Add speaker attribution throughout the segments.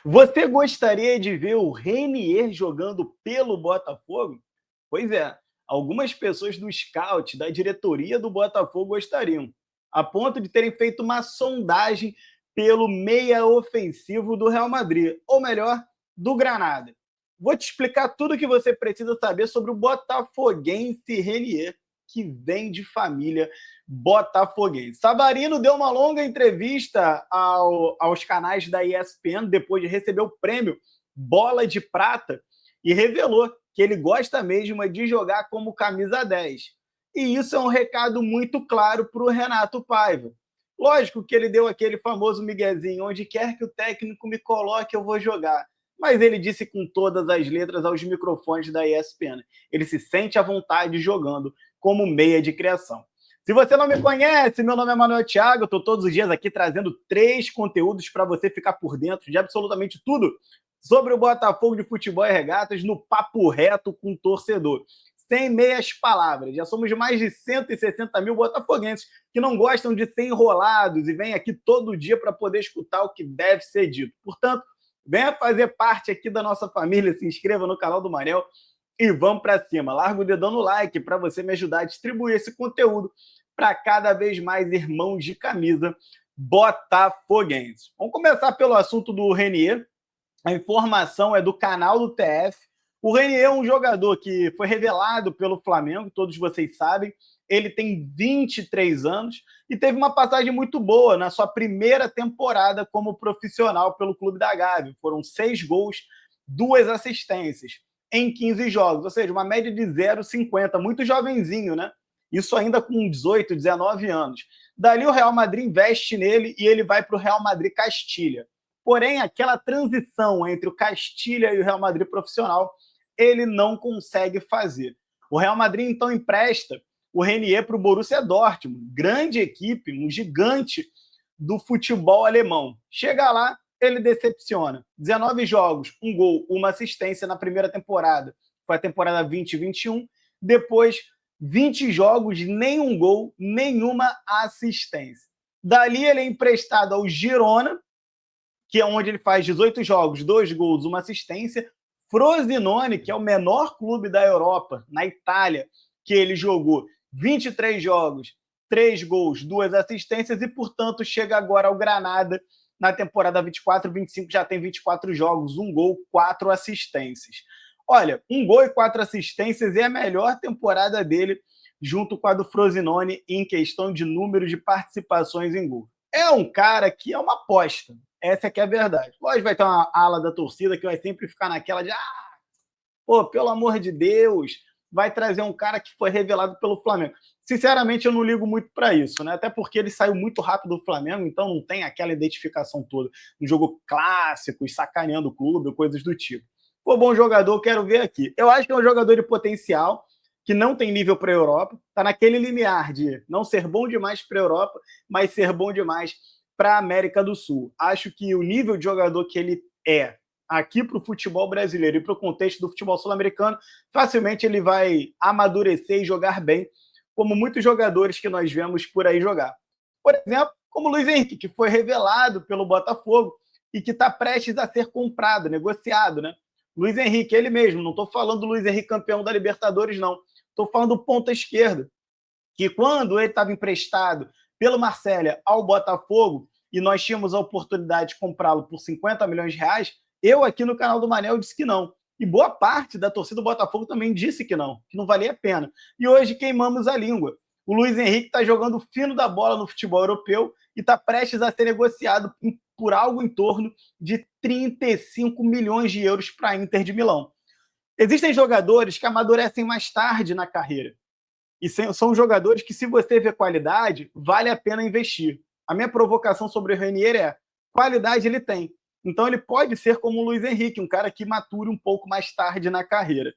Speaker 1: Você gostaria de ver o Renier jogando pelo Botafogo? Pois é, algumas pessoas do scout, da diretoria do Botafogo gostariam, a ponto de terem feito uma sondagem pelo meia ofensivo do Real Madrid, ou melhor, do Granada. Vou te explicar tudo o que você precisa saber sobre o botafoguense Renier, que vem de família botafoguense. Savarino deu uma longa entrevista aos canais da ESPN depois de receber o prêmio Bola de Prata e revelou que ele gosta mesmo de jogar como camisa 10. E isso é um recado muito claro para o Renato Paiva. Lógico que ele deu aquele famoso miguezinho, onde quer que o técnico me coloque, eu vou jogar. Mas ele disse com todas as letras aos microfones da ESPN. Ele se sente à vontade jogando como meia de criação. Se você não me conhece, meu nome é Manuel Thiago, eu estou todos os dias aqui trazendo 3 conteúdos para você ficar por dentro de absolutamente tudo sobre o Botafogo de Futebol e Regatas no papo reto com o torcedor. Sem meias palavras. Já somos mais de 160 mil botafoguenses que não gostam de ser enrolados e vêm aqui todo dia para poder escutar o que deve ser dito. Portanto, venha fazer parte aqui da nossa família, se inscreva no canal do Manel e vamos para cima. Larga o dedão no like para você me ajudar a distribuir esse conteúdo para cada vez mais irmãos de camisa botafoguenses. Vamos começar pelo assunto do Renier. A informação é do canal do TF. O Renier é um jogador que foi revelado pelo Flamengo, todos vocês sabem. Ele tem 23 anos e teve uma passagem muito boa na sua primeira temporada como profissional pelo Clube da Gávea. Foram 6 gols, 2 assistências em 15 jogos, ou seja, uma média de 0,50, muito jovenzinho, né? Isso ainda com 18, 19 anos. Dali o Real Madrid investe nele e ele vai para o Real Madrid Castilha. Porém, aquela transição entre o Castilha e o Real Madrid profissional, ele não consegue fazer. O Real Madrid, então, empresta o Renier para o Borussia Dortmund, grande equipe, um gigante do futebol alemão. Chega lá, ele decepciona. 19 jogos, 1 gol, 1 assistência na primeira temporada. Foi a temporada 2021. Depois, 20 jogos, nenhum gol, nenhuma assistência. Dali ele é emprestado ao Girona, que é onde ele faz 18 jogos, 2 gols, 1 assistência. Frosinone, que é o menor clube da Europa, na Itália, que ele jogou 23 jogos, 3 gols, 2 assistências e, portanto, chega agora ao Granada na temporada 24-25, já tem 24 jogos, 1 gol, 4 assistências. Olha, 1 gol e 4 assistências é a melhor temporada dele, junto com a do Frosinone, em questão de número de participações em gol. É um cara que é uma aposta. Essa que é a verdade. Lógico, vai ter uma ala da torcida que vai sempre ficar naquela de pô, pelo amor de Deus, vai trazer um cara que foi revelado pelo Flamengo. Sinceramente, eu não ligo muito para isso, né? Até porque ele saiu muito rápido do Flamengo, então não tem aquela identificação toda. Um jogo clássico, sacaneando o clube, coisas do tipo. Pô, bom jogador, quero ver aqui. Eu acho que é um jogador de potencial, que não tem nível para a Europa, está naquele limiar de não ser bom demais para a Europa, mas ser bom demais para a América do Sul. Acho que o nível de jogador que ele é aqui para o futebol brasileiro e para o contexto do futebol sul-americano, facilmente ele vai amadurecer e jogar bem, como muitos jogadores que nós vemos por aí jogar. Por exemplo, como o Luiz Henrique, que foi revelado pelo Botafogo e que está prestes a ser comprado, negociado, né? Luiz Henrique, ele mesmo, não estou falando do Luiz Henrique campeão da Libertadores, não. Estou falando do ponta esquerda, que quando ele estava emprestado pelo Marcélia ao Botafogo e nós tínhamos a oportunidade de comprá-lo por 50 milhões de reais, eu aqui no canal do Manel disse que não. E boa parte da torcida do Botafogo também disse que não valia a pena. E hoje queimamos a língua. O Luiz Henrique está jogando fino da bola no futebol europeu e está prestes a ser negociado por algo em torno de 35 milhões de euros para a Inter de Milão. Existem jogadores que amadurecem mais tarde na carreira. E são jogadores que, se você vê qualidade, vale a pena investir. A minha provocação sobre o Renier é: qualidade ele tem. Então ele pode ser como o Luiz Henrique, um cara que mature um pouco mais tarde na carreira.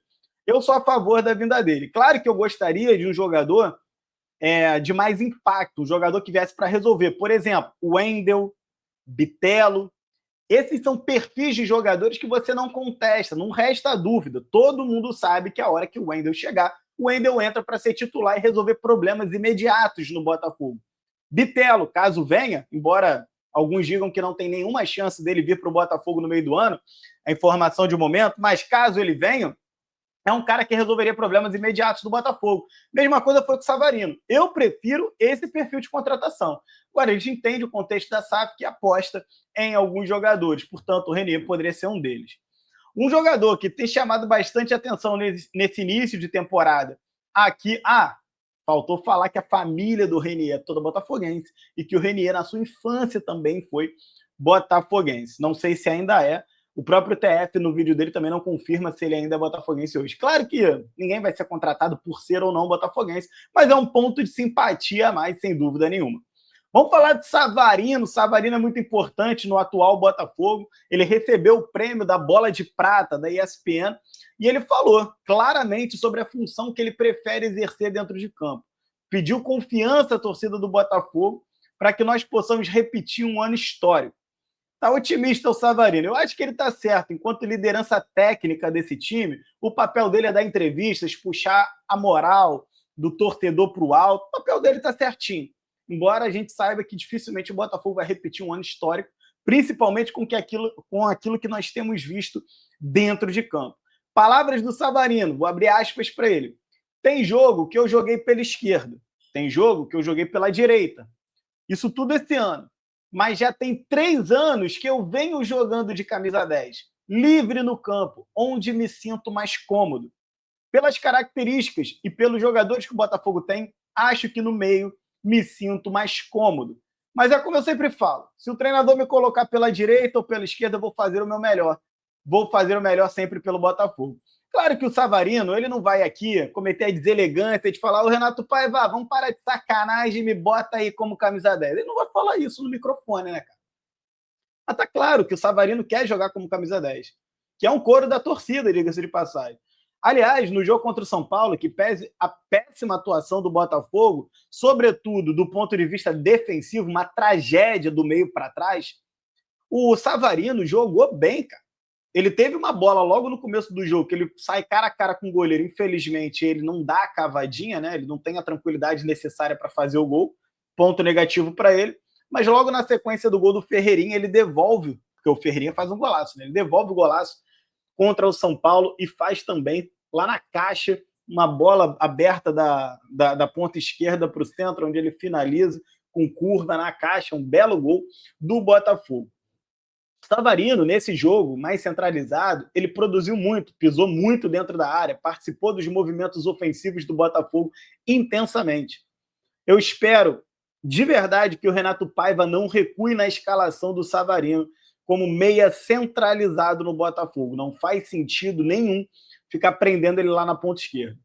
Speaker 1: Eu sou a favor da vinda dele. Claro que eu gostaria de um jogador de mais impacto, um jogador que viesse para resolver. Por exemplo, o Wendel, Bitelo. Esses são perfis de jogadores que você não contesta, não resta dúvida. Todo mundo sabe que a hora que o Wendel chegar, o Wendel entra para ser titular e resolver problemas imediatos no Botafogo. Bitelo, caso venha, embora Alguns digam que não tem nenhuma chance dele vir para o Botafogo no meio do ano, a informação de momento, mas caso ele venha, é um cara que resolveria problemas imediatos do Botafogo. Mesma coisa foi com o Savarino. Eu prefiro esse perfil de contratação. Agora, a gente entende o contexto da SAF que aposta em alguns jogadores, portanto, o Renier poderia ser um deles. Um jogador que tem chamado bastante atenção nesse início de temporada aqui. Faltou falar que a família do Renier é toda botafoguense e que o Renier, na sua infância, também foi botafoguense. Não sei se ainda é. O próprio TF, no vídeo dele, também não confirma se ele ainda é botafoguense hoje. Claro que ninguém vai ser contratado por ser ou não botafoguense, mas é um ponto de simpatia a mais, sem dúvida nenhuma. Vamos falar de Savarino. Savarino é muito importante no atual Botafogo. Ele recebeu o prêmio da Bola de Prata da ESPN e ele falou claramente sobre a função que ele prefere exercer dentro de campo. Pediu confiança à torcida do Botafogo para que nós possamos repetir um ano histórico. Tá otimista o Savarino. Eu acho que ele tá certo. Enquanto liderança técnica desse time, o papel dele é dar entrevistas, puxar a moral do torcedor para o alto. O papel dele tá certinho. Embora a gente saiba que dificilmente o Botafogo vai repetir um ano histórico, principalmente com aquilo que nós temos visto dentro de campo. Palavras do Savarino, vou abrir aspas para ele. Tem jogo que eu joguei pela esquerda, tem jogo que eu joguei pela direita. Isso tudo esse ano. Mas já tem 3 anos que eu venho jogando de camisa 10, livre no campo, onde me sinto mais cômodo. Pelas características e pelos jogadores que o Botafogo tem, acho que no meio me sinto mais cômodo. Mas é como eu sempre falo, se o treinador me colocar pela direita ou pela esquerda, eu vou fazer o meu melhor. Vou fazer o melhor sempre pelo Botafogo. Claro que o Savarino, ele não vai aqui cometer a deselegância de falar, o Renato Paiva, vamos parar de sacanagem e me bota aí como camisa 10. Ele não vai falar isso no microfone, né, cara? Mas tá claro que o Savarino quer jogar como camisa 10, que é um coro da torcida, diga-se de passagem. Aliás, no jogo contra o São Paulo, que pese a péssima atuação do Botafogo, sobretudo do ponto de vista defensivo, uma tragédia do meio para trás, o Savarino jogou bem, cara. Ele teve uma bola logo no começo do jogo, que ele sai cara a cara com o goleiro. Infelizmente, ele não dá a cavadinha, né? Ele não tem a tranquilidade necessária para fazer o gol. Ponto negativo para ele. Mas logo na sequência do gol do Ferreirinha, ele devolve, porque o Ferreirinha faz um golaço, né? Ele devolve o golaço contra o São Paulo e faz também lá na caixa uma bola aberta da ponta esquerda para o centro, onde ele finaliza com curva na caixa, um belo gol do Botafogo. Savarino, nesse jogo mais centralizado, ele produziu muito, pisou muito dentro da área, participou dos movimentos ofensivos do Botafogo intensamente. Eu espero, de verdade, que o Renato Paiva não recue na escalação do Savarino como meia centralizado no Botafogo. Não faz sentido nenhum ficar prendendo ele lá na ponta esquerda.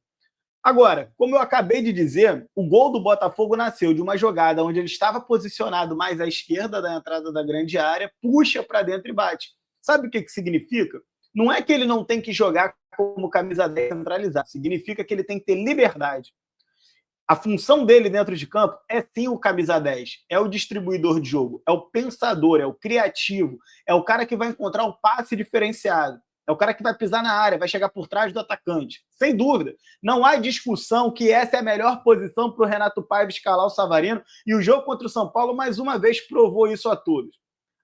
Speaker 1: Agora, como eu acabei de dizer, o gol do Botafogo nasceu de uma jogada onde ele estava posicionado mais à esquerda da entrada da grande área, puxa para dentro e bate. Sabe o que significa? Não é que ele não tem que jogar como camisa 10 centralizado, significa que ele tem que ter liberdade. A função dele dentro de campo é sim o camisa 10, é o distribuidor de jogo, é o pensador, é o criativo, é o cara que vai encontrar o passe diferenciado. É o cara que vai pisar na área, vai chegar por trás do atacante. Sem dúvida. Não há discussão que essa é a melhor posição para o Renato Paiva escalar o Savarino. E o jogo contra o São Paulo, mais uma vez, provou isso a todos.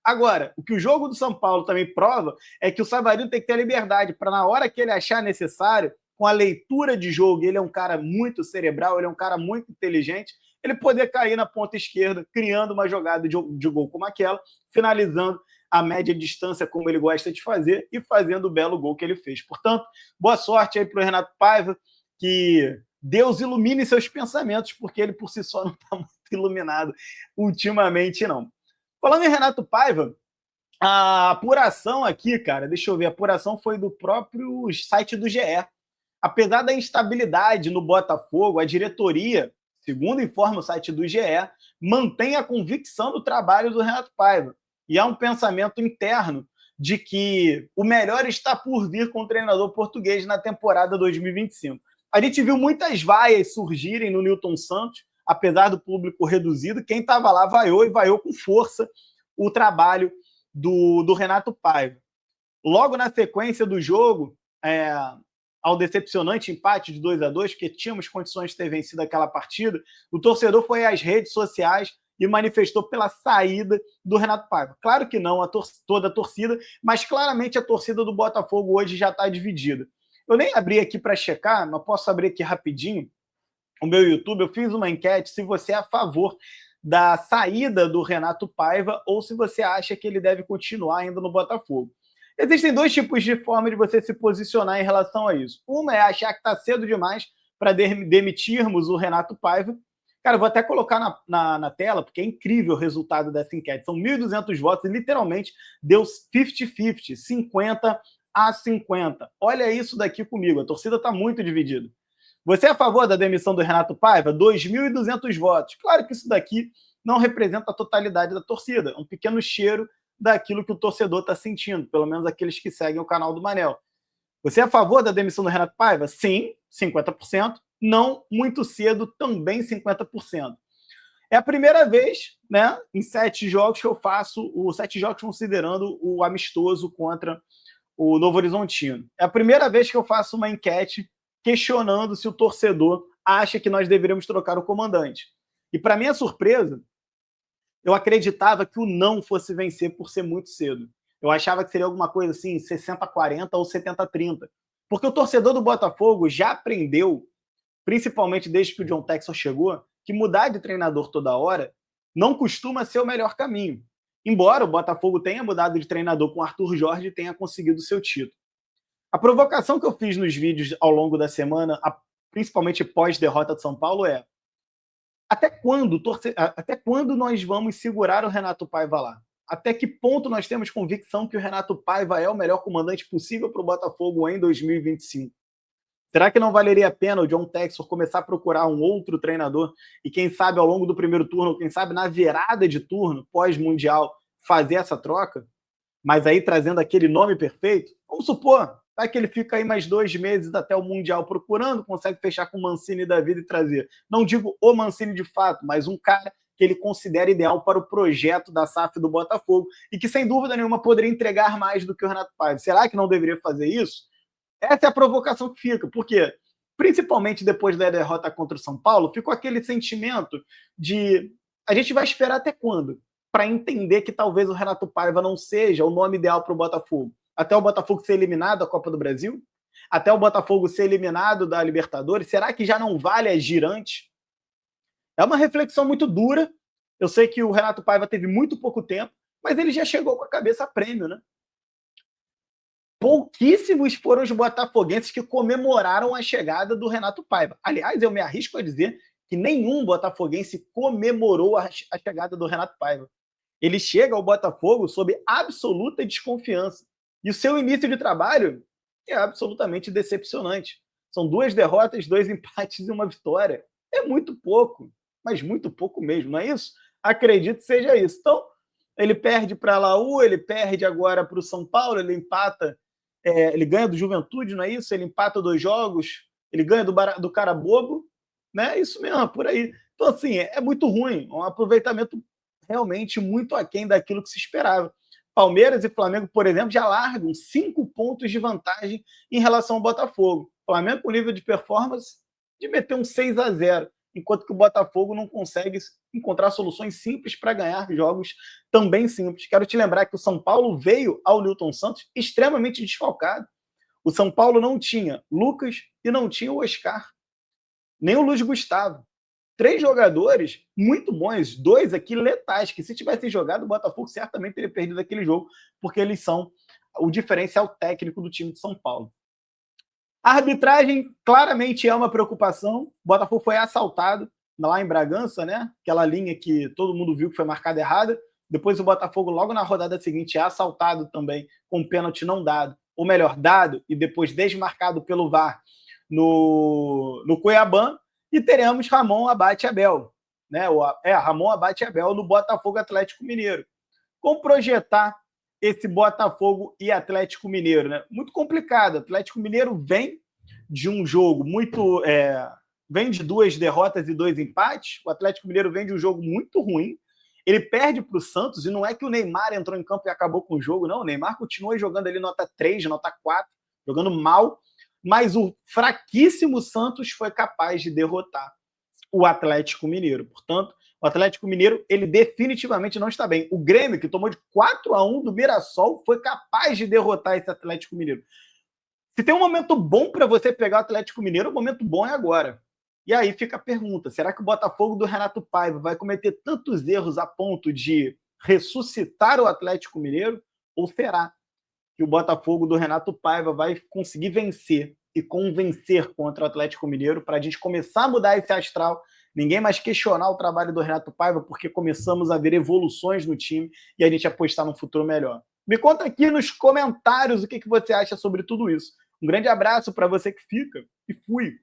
Speaker 1: Agora, o que o jogo do São Paulo também prova é que o Savarino tem que ter liberdade para, na hora que ele achar necessário, com a leitura de jogo, ele é um cara muito cerebral, ele é um cara muito inteligente, ele poder cair na ponta esquerda, criando uma jogada de gol como aquela, finalizando a média distância, como ele gosta de fazer, e fazendo o belo gol que ele fez. Portanto, boa sorte aí para o Renato Paiva, que Deus ilumine seus pensamentos, porque ele por si só não está muito iluminado ultimamente, não. Falando em Renato Paiva, a apuração aqui, cara, deixa eu ver, a apuração foi do próprio site do GE. Apesar da instabilidade no Botafogo, a diretoria, segundo informa o site do GE, mantém a convicção do trabalho do Renato Paiva. E há um pensamento interno de que o melhor está por vir com o treinador português na temporada 2025. A gente viu muitas vaias surgirem no Nilton Santos, apesar do público reduzido. Quem estava lá vaiou, e vaiou com força o trabalho do Renato Paiva. Logo na sequência do jogo, ao decepcionante empate de 2-2, porque tínhamos condições de ter vencido aquela partida, o torcedor foi às redes sociais e manifestou pela saída do Renato Paiva. Claro que não toda a torcida, mas claramente a torcida do Botafogo hoje já está dividida. Eu nem abri aqui para checar, mas posso abrir aqui rapidinho o meu YouTube. Eu fiz uma enquete se você é a favor da saída do Renato Paiva ou se você acha que ele deve continuar ainda no Botafogo. Existem dois tipos de forma de você se posicionar em relação a isso. Uma é achar que está cedo demais para demitirmos o Renato Paiva. Cara, eu vou até colocar na tela, porque é incrível o resultado dessa enquete. São 1.200 votos e literalmente deu 50-50, 50-50. Olha isso daqui comigo, a torcida está muito dividida. Você é a favor da demissão do Renato Paiva? 2.200 votos. Claro que isso daqui não representa a totalidade da torcida, é um pequeno cheiro daquilo que o torcedor está sentindo, pelo menos aqueles que seguem o canal do Manel. Você é a favor da demissão do Renato Paiva? Sim, 50%. Não, muito cedo, também 50%. É a primeira vez, né, em 7 jogos que eu faço, os 7 jogos considerando o amistoso contra o Novo Horizontino. É a primeira vez que eu faço uma enquete questionando se o torcedor acha que nós deveríamos trocar o comandante. E, para minha surpresa, eu acreditava que o não fosse vencer por ser muito cedo. Eu achava que seria alguma coisa assim, 60-40 ou 70-30. Porque o torcedor do Botafogo já aprendeu, principalmente desde que o John Textor chegou, que mudar de treinador toda hora não costuma ser o melhor caminho. Embora o Botafogo tenha mudado de treinador com o Arthur Jorge e tenha conseguido o seu título. A provocação que eu fiz nos vídeos ao longo da semana, principalmente pós-derrota de São Paulo, é: até quando nós vamos segurar o Renato Paiva lá? Até que ponto nós temos convicção que o Renato Paiva é o melhor comandante possível para o Botafogo em 2025? Será que não valeria a pena o John Textor começar a procurar um outro treinador e, quem sabe, ao longo do primeiro turno, quem sabe na virada de turno, pós-mundial, fazer essa troca? Mas aí trazendo aquele nome perfeito? Vamos supor, vai que ele fica aí mais 2 meses até o Mundial procurando, consegue fechar com o Mancini da vida e trazer. Não digo o Mancini de fato, mas um cara que ele considera ideal para o projeto da SAF do Botafogo e que, sem dúvida nenhuma, poderia entregar mais do que o Renato Paiva. Será que não deveria fazer isso? Essa é a provocação que fica, porque, principalmente depois da derrota contra o São Paulo, ficou aquele sentimento de a gente vai esperar até quando? Para entender que talvez o Renato Paiva não seja o nome ideal para o Botafogo. Até o Botafogo ser eliminado da Copa do Brasil? Até o Botafogo ser eliminado da Libertadores? Será que já não vale agir antes? É uma reflexão muito dura. Eu sei que o Renato Paiva teve muito pouco tempo, mas ele já chegou com a cabeça a prêmio, né? Pouquíssimos foram os botafoguenses que comemoraram a chegada do Renato Paiva. Aliás, eu me arrisco a dizer que nenhum botafoguense comemorou a chegada do Renato Paiva. Ele chega ao Botafogo sob absoluta desconfiança. E o seu início de trabalho é absolutamente decepcionante. São 2 derrotas, 2 empates e 1 vitória. É muito pouco, mas muito pouco mesmo, não é isso? Acredito que seja isso. Então, ele perde para a Laú, ele perde agora para o São Paulo, ele empata, ele ganha do Juventude, não é isso? Ele empata 2 jogos, ele ganha do cara bobo, né? Isso mesmo, por aí. Então, assim, é muito ruim, um aproveitamento realmente muito aquém daquilo que se esperava. Palmeiras e Flamengo, por exemplo, já largam 5 pontos de vantagem em relação ao Botafogo. Flamengo com nível de performance de meter um 6-0, enquanto que o Botafogo não consegue encontrar soluções simples para ganhar jogos também simples. Quero te lembrar que o São Paulo veio ao Nilton Santos extremamente desfalcado. O São Paulo não tinha Lucas e não tinha o Oscar, nem o Luiz Gustavo. 3 jogadores muito bons, 2 aqui letais, que se tivessem jogado, o Botafogo certamente teria perdido aquele jogo, porque eles são o diferencial técnico do time de São Paulo. A arbitragem claramente é uma preocupação. O Botafogo foi assaltado lá em Bragança, né? Aquela linha que todo mundo viu que foi marcada errada. Depois o Botafogo, logo na rodada seguinte, é assaltado também com um pênalti não dado. Ou melhor, dado e depois desmarcado pelo VAR no Cuiabá. E teremos Ramon Abate Abel, né? Ramon Abate Abel no Botafogo Atlético Mineiro. Como projetar esse Botafogo e Atlético Mineiro, né? Muito complicado. O Atlético Mineiro vem de um jogo muito... vem de 2 derrotas e 2 empates. O Atlético Mineiro vem de um jogo muito ruim. Ele perde para o Santos, e não é que o Neymar entrou em campo e acabou com o jogo, não. O Neymar continua jogando ali nota 3, nota 4, jogando mal, mas o fraquíssimo Santos foi capaz de derrotar o Atlético Mineiro. Portanto, O Atlético Mineiro, ele definitivamente não está bem. O Grêmio, que tomou de 4-1 do Mirassol, foi capaz de derrotar esse Atlético Mineiro. Se tem um momento bom para você pegar o Atlético Mineiro, o momento bom é agora. E aí fica a pergunta: será que o Botafogo do Renato Paiva vai cometer tantos erros a ponto de ressuscitar o Atlético Mineiro? Ou será que o Botafogo do Renato Paiva vai conseguir vencer e convencer contra o Atlético Mineiro para a gente começar a mudar esse astral, ninguém mais questionar o trabalho do Renato Paiva, porque começamos a ver evoluções no time e a gente apostar num futuro melhor? Me conta aqui nos comentários o que você acha sobre tudo isso. Um grande abraço para você que fica e fui!